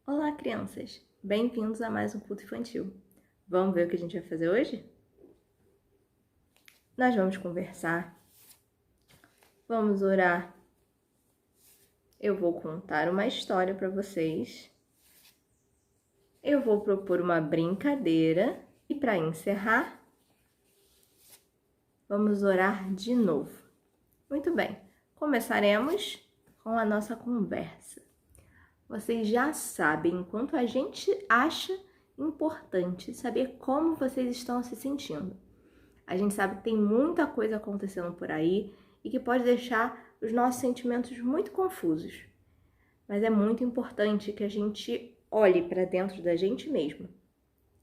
Olá, crianças! Bem-vindos a mais um culto infantil. Vamos ver o que a gente vai fazer hoje? Nós vamos conversar, vamos orar. Eu vou contar uma história para vocês. Eu vou propor uma brincadeira e para encerrar, vamos orar de novo. Muito bem, começaremos com a nossa conversa. Vocês já sabem o quanto a gente acha importante saber como vocês estão se sentindo. A gente sabe que tem muita coisa acontecendo por aí e que pode deixar os nossos sentimentos muito confusos. Mas é muito importante que a gente olhe para dentro da gente mesmo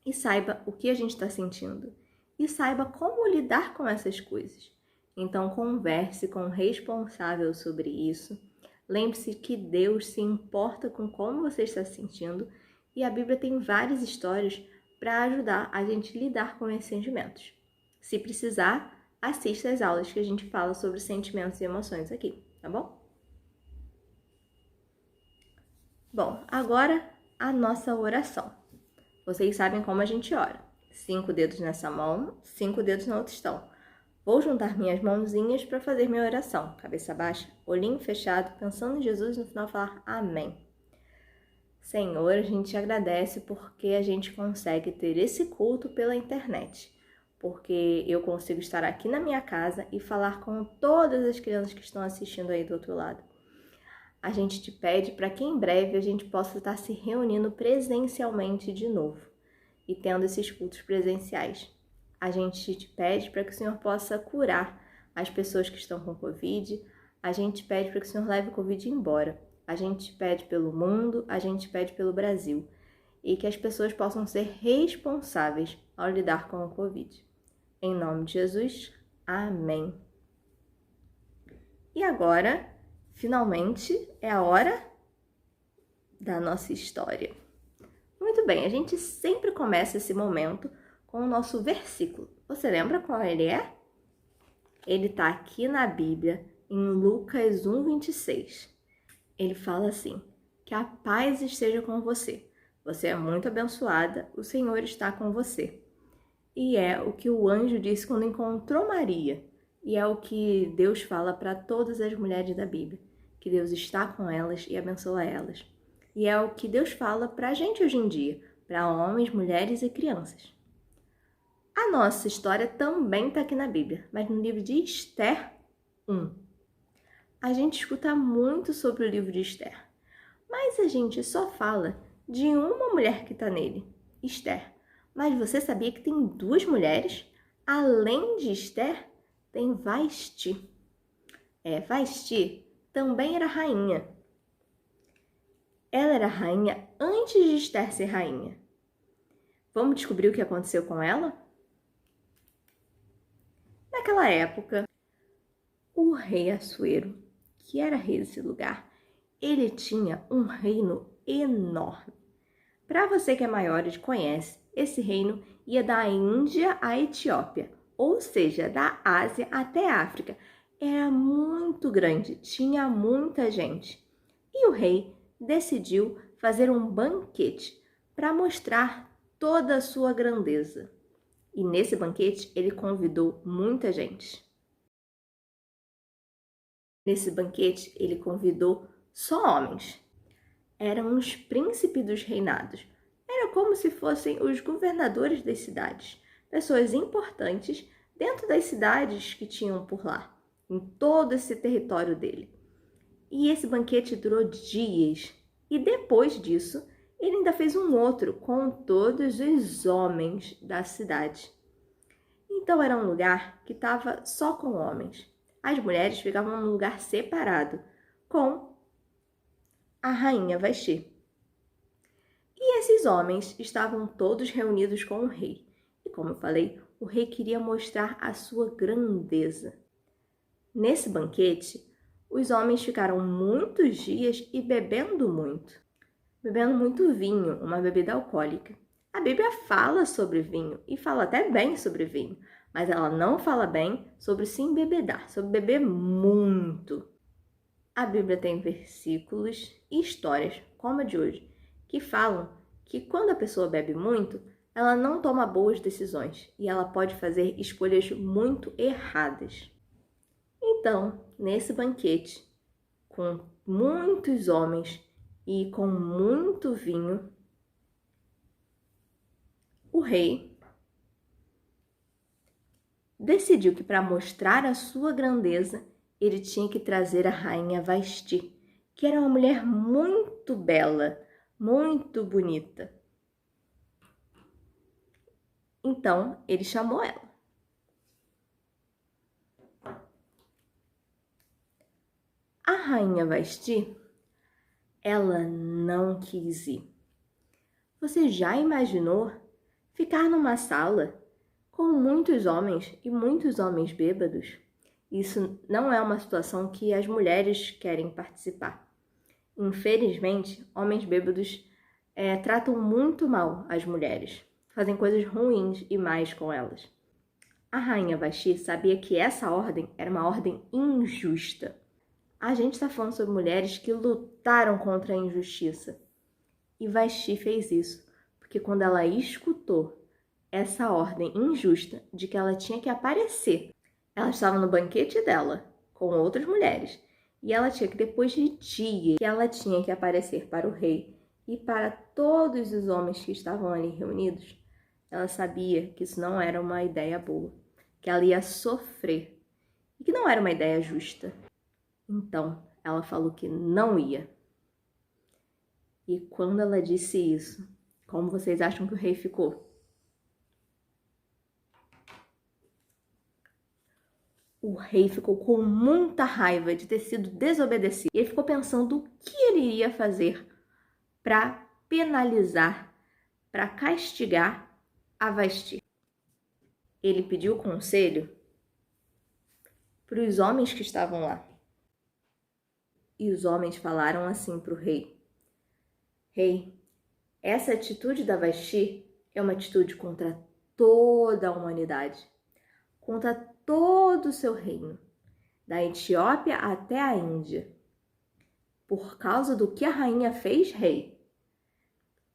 e saiba o que a gente está sentindo e saiba como lidar com essas coisas. Então converse com o responsável sobre isso. Lembre-se que Deus se importa com como você está se sentindo e a Bíblia tem várias histórias para ajudar a gente a lidar com esses sentimentos. Se precisar, assista às aulas que a gente fala sobre sentimentos e emoções aqui, tá bom? Bom, agora a nossa oração. Vocês sabem como a gente ora. 5 dedos nessa mão, 5 dedos na outra estão. Vou juntar minhas mãozinhas para fazer minha oração. Cabeça baixa, olhinho fechado, pensando em Jesus e no final falar amém. Senhor, a gente agradece porque a gente consegue ter esse culto pela internet. Porque eu consigo estar aqui na minha casa e falar com todas as crianças que estão assistindo aí do outro lado. A gente te pede para que em breve a gente possa estar se reunindo presencialmente de novo e tendo esses cultos presenciais. A gente te pede para que o Senhor possa curar as pessoas que estão com Covid, a gente pede para que o Senhor leve o Covid embora, a gente pede pelo mundo, a gente pede pelo Brasil e que as pessoas possam ser responsáveis ao lidar com o Covid. Em nome de Jesus, amém. E agora, finalmente, é a hora da nossa história. Muito bem, a gente sempre começa esse momento com o nosso versículo. Você lembra qual ele é? Ele está aqui na Bíblia, em Lucas 1:26. Ele fala assim: que a paz esteja com você. Você é muito abençoada, o Senhor está com você. E é o que o anjo disse quando encontrou Maria. E é o que Deus fala para todas as mulheres da Bíblia, que Deus está com elas e abençoa elas. E é o que Deus fala para a gente hoje em dia, para homens, mulheres e crianças. A nossa história também está aqui na Bíblia, mas no livro de Esther 1. A gente escuta muito sobre o livro de Esther, mas a gente só fala de uma mulher que está nele, Esther. Mas você sabia que tem 2 mulheres? Além de Esther, tem Vasti. Vasti também era rainha. Ela era rainha antes de Esther ser rainha. Vamos descobrir o que aconteceu com ela? Naquela época, o rei Assuero, que era rei desse lugar, ele tinha um reino enorme. Para você que é maior e conhece, esse reino ia da Índia à Etiópia, ou seja, da Ásia até a África. Era muito grande, tinha muita gente. E o rei decidiu fazer um banquete para mostrar toda a sua grandeza. E nesse banquete ele convidou muita gente. Nesse banquete ele convidou só homens. Eram os príncipes dos reinados. Era como se fossem os governadores das cidades, pessoas importantes dentro das cidades que tinham por lá, em todo esse território dele. E esse banquete durou dias. E depois disso, ele ainda fez um outro com todos os homens da cidade. Então era um lugar que estava só com homens. As mulheres ficavam num lugar separado, com a rainha Vasti. E esses homens estavam todos reunidos com o rei. E como eu falei, o rei queria mostrar a sua grandeza. Nesse banquete, os homens ficaram muitos dias e bebendo muito vinho, uma bebida alcoólica. A Bíblia fala sobre vinho e fala até bem sobre vinho, mas ela não fala bem sobre se embebedar, sobre beber muito. A Bíblia tem versículos e histórias, como a de hoje, que falam que quando a pessoa bebe muito, ela não toma boas decisões e ela pode fazer escolhas muito erradas. Então, nesse banquete, com muitos homens e com muito vinho, o rei decidiu que para mostrar a sua grandeza, ele tinha que trazer a rainha Vasti, que era uma mulher muito bela, muito bonita. Então, ele chamou ela. A rainha Vasti, ela não quis ir. Você já imaginou ficar numa sala com muitos homens e muitos homens bêbados? Isso não é uma situação que as mulheres querem participar. Infelizmente, homens bêbados tratam muito mal as mulheres, fazem coisas ruins e más com elas. A rainha Vasti sabia que essa ordem era uma ordem injusta. A gente está falando sobre mulheres que lutaram contra a injustiça. E Vasti fez isso, porque quando ela escutou essa ordem injusta de que ela tinha que aparecer, ela estava no banquete dela, com outras mulheres, e ela tinha que, depois de dias, que ela tinha que aparecer para o rei e para todos os homens que estavam ali reunidos, ela sabia que isso não era uma ideia boa, que ela ia sofrer e que não era uma ideia justa. Então, ela falou que não ia. E quando ela disse isso, como vocês acham que o rei ficou? O rei ficou com muita raiva de ter sido desobedecido. E ele ficou pensando o que ele iria fazer para penalizar, para castigar a Vasti. Ele pediu conselho para os homens que estavam lá. E os homens falaram assim para o rei: Rei, essa atitude da Vasti é uma atitude contra toda a humanidade, contra todo o seu reino, da Etiópia até a Índia. Por causa do que a rainha fez, rei,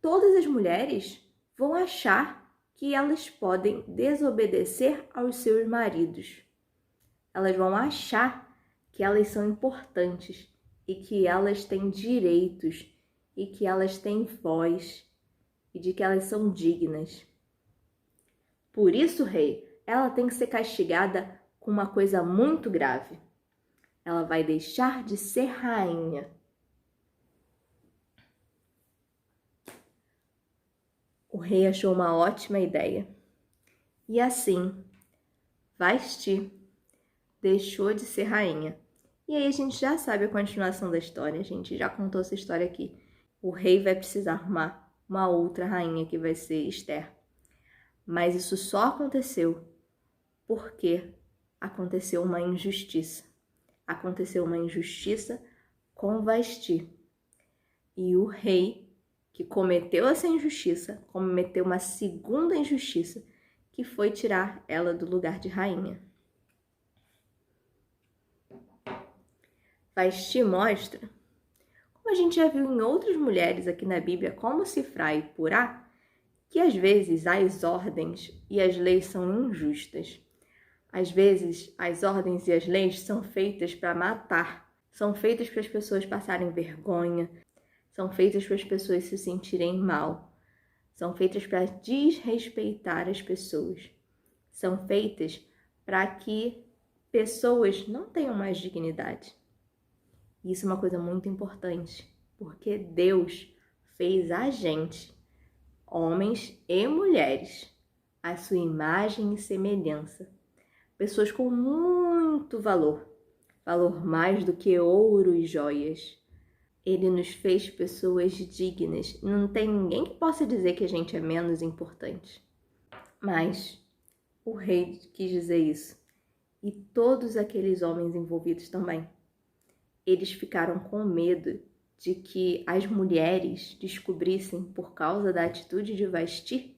todas as mulheres vão achar que elas podem desobedecer aos seus maridos. Elas vão achar que elas são importantes e que elas têm direitos e que elas têm voz e de que elas são dignas. Por isso, rei, ela tem que ser castigada com uma coisa muito grave. Ela vai deixar de ser rainha. O rei achou uma ótima ideia. E assim, Vasti deixou de ser rainha. E aí a gente já sabe a continuação da história, a gente já contou essa história aqui. O rei vai precisar arrumar uma outra rainha que vai ser Esther. Mas isso só aconteceu porque aconteceu uma injustiça. Aconteceu uma injustiça com Vasti. E o rei que cometeu essa injustiça, cometeu uma segunda injustiça, que foi tirar ela do lugar de rainha. Vasti mostra, como a gente já viu em outras mulheres aqui na Bíblia, como cifrar e purar, que às vezes as ordens e as leis são injustas. Às vezes as ordens e as leis são feitas para matar, são feitas para as pessoas passarem vergonha, são feitas para as pessoas se sentirem mal, são feitas para desrespeitar as pessoas, são feitas para que pessoas não tenham mais dignidade. Isso é uma coisa muito importante, porque Deus fez a gente, homens e mulheres, à sua imagem e semelhança. Pessoas com muito valor, valor mais do que ouro e joias. Ele nos fez pessoas dignas. Não tem ninguém que possa dizer que a gente é menos importante. Mas o rei quis dizer isso. E todos aqueles homens envolvidos também. Eles ficaram com medo de que as mulheres descobrissem, por causa da atitude de Vasti,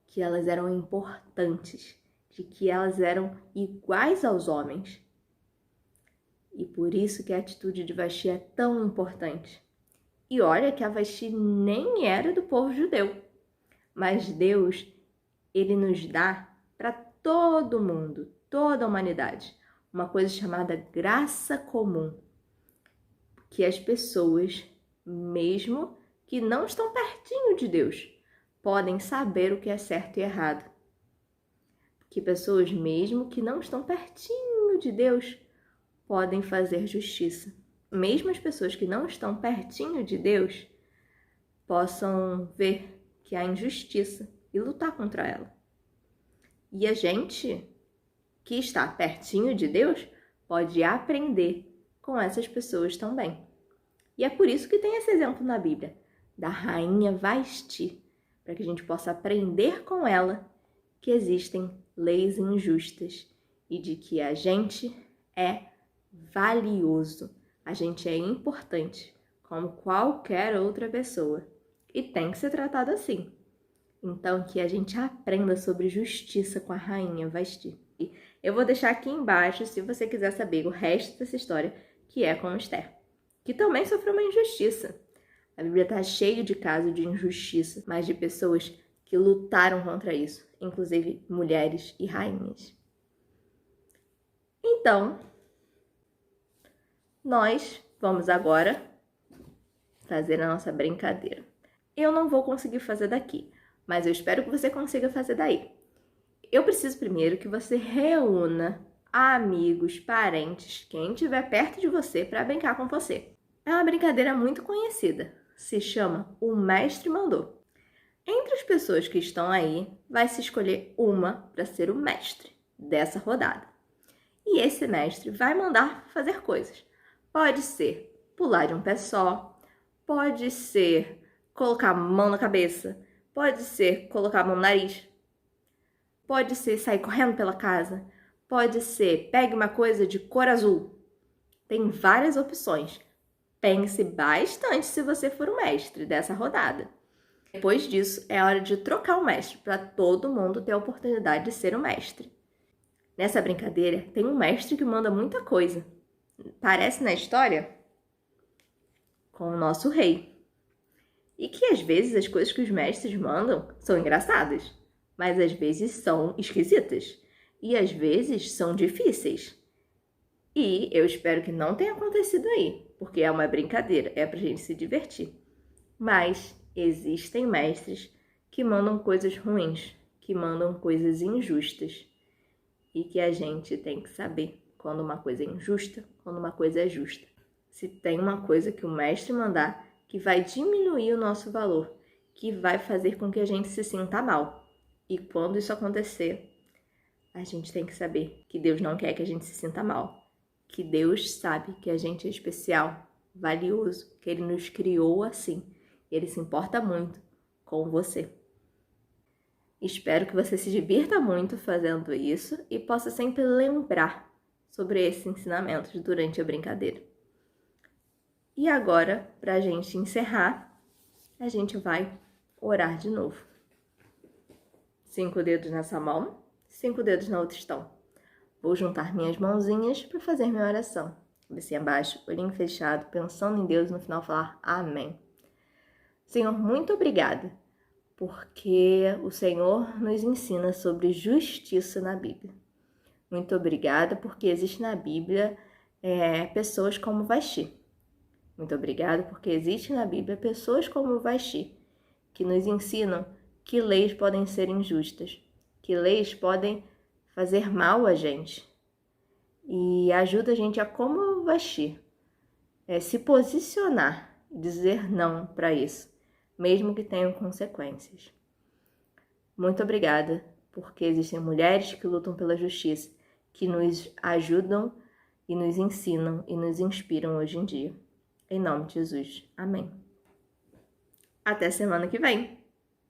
que elas eram importantes, de que elas eram iguais aos homens. E por isso que a atitude de Vasti é tão importante. E olha que a Vasti nem era do povo judeu. Mas Deus, Ele nos dá para todo mundo, toda a humanidade, uma coisa chamada graça comum. Que as pessoas, mesmo que não estão pertinho de Deus, podem saber o que é certo e errado. Que pessoas, mesmo que não estão pertinho de Deus, podem fazer justiça. Mesmo as pessoas que não estão pertinho de Deus possam ver que há injustiça e lutar contra ela. E a gente que está pertinho de Deus pode aprender com essas pessoas também. E é por isso que tem esse exemplo na Bíblia, da rainha Vasti, para que a gente possa aprender com ela que existem leis injustas e de que a gente é valioso, a gente é importante, como qualquer outra pessoa, e tem que ser tratado assim. Então, que a gente aprenda sobre justiça com a rainha Vasti. Eu vou deixar aqui embaixo, se você quiser saber o resto dessa história, que é com Esther, que também sofreu uma injustiça. A Bíblia está cheia de casos de injustiça, mas de pessoas que lutaram contra isso, inclusive mulheres e rainhas. Então, nós vamos agora fazer a nossa brincadeira. Eu não vou conseguir fazer daqui, mas eu espero que você consiga fazer daí. Eu preciso primeiro que você reúna amigos, parentes, quem estiver perto de você para brincar com você. É uma brincadeira muito conhecida, se chama O Mestre Mandou. Entre as pessoas que estão aí, vai se escolher uma para ser o mestre dessa rodada. E esse mestre vai mandar fazer coisas. Pode ser pular de um pé só, pode ser colocar a mão na cabeça, pode ser colocar a mão no nariz, pode ser sair correndo pela casa, pode ser pegue uma coisa de cor azul. Tem várias opções. Pense bastante se você for o mestre dessa rodada. Depois disso, é hora de trocar o mestre para todo mundo ter a oportunidade de ser o mestre. Nessa brincadeira, tem um mestre que manda muita coisa. Parece na história com o nosso rei. E que às vezes as coisas que os mestres mandam são engraçadas, mas às vezes são esquisitas e às vezes são difíceis. E eu espero que não tenha acontecido aí, porque é uma brincadeira, é pra gente se divertir. Mas existem mestres que mandam coisas ruins, que mandam coisas injustas. E que a gente tem que saber quando uma coisa é injusta, quando uma coisa é justa. Se tem uma coisa que o mestre mandar que vai diminuir o nosso valor, que vai fazer com que a gente se sinta mal. E quando isso acontecer, a gente tem que saber que Deus não quer que a gente se sinta mal. Que Deus sabe que a gente é especial, valioso, que Ele nos criou assim. E Ele se importa muito com você. Espero que você se divirta muito fazendo isso e possa sempre lembrar sobre esses ensinamentos durante a brincadeira. E agora, para a gente encerrar, a gente vai orar de novo. 5 dedos nessa mão, 5 dedos na outra estão. Vou juntar minhas mãozinhas para fazer minha oração. Cabecinha abaixo, olhinho fechado, pensando em Deus e no final falar amém. Senhor, muito obrigada, porque o Senhor nos ensina sobre justiça na Bíblia. Muito obrigada, porque existe na Bíblia pessoas como Vasti. Muito obrigada, porque existe na Bíblia pessoas como Vasti, que nos ensinam que leis podem ser injustas, que leis podem fazer mal a gente. E ajuda a gente a, como Vasti, se posicionar e dizer não para isso, mesmo que tenham consequências. Muito obrigada, porque existem mulheres que lutam pela justiça, que nos ajudam e nos ensinam e nos inspiram hoje em dia. Em nome de Jesus. Amém. Até semana que vem!